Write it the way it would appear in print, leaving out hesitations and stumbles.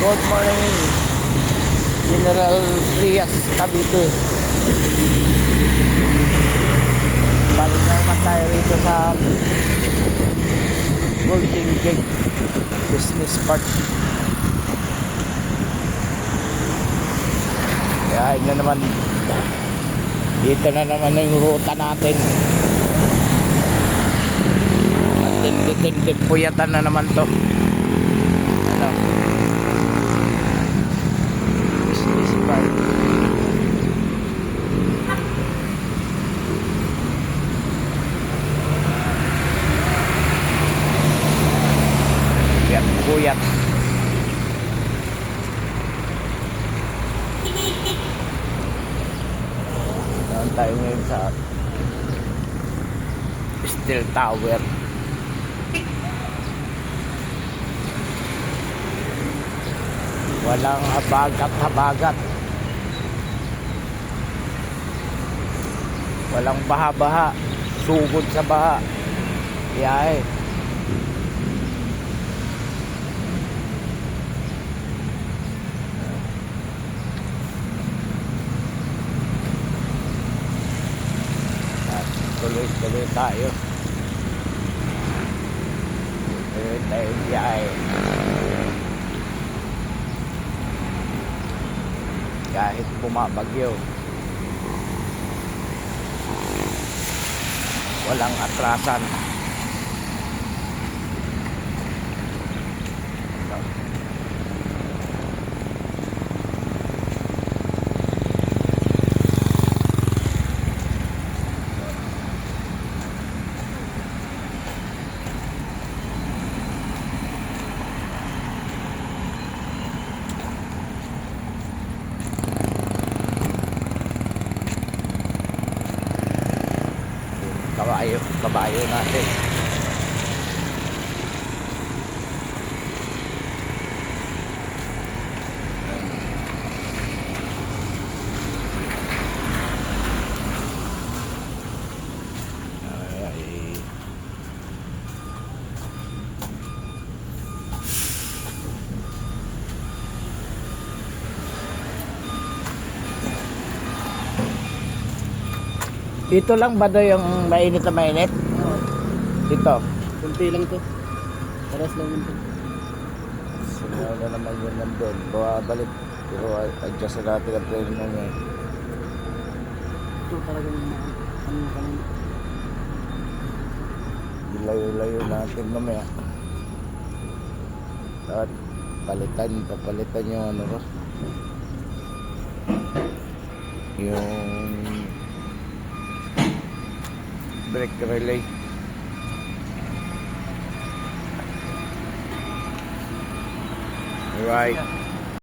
Good morning, General Trias Cavite. Balik na naman tayo rito sa Golden Gate Business Park. Kaya na naman, dito na naman yung ruta natin. Tindi-tindi puyatan na naman to. Ano? Business Park. Puyat. Naman tayo ngayon sa Steel Tower. Walang habagat-habagat. Walang baha-baha. Sugod sa baha. Biyahe. Tuloy-tuloy tayo. Tuloy tayo biyahe. Kahit bumabagyo, walang atrasan. Kabayo natin. Ito lang ba daw yung mainit na mainit? Ito. Kunti lang to. Paras lang ito. Sinaw na naman yun nandun. Balik. Pero adjust na natin ang training na niya. Ito talagang ano kanina. Ilayo-layo natin mamaya. At papalitan yung ano ko. Yung brake relay. Right.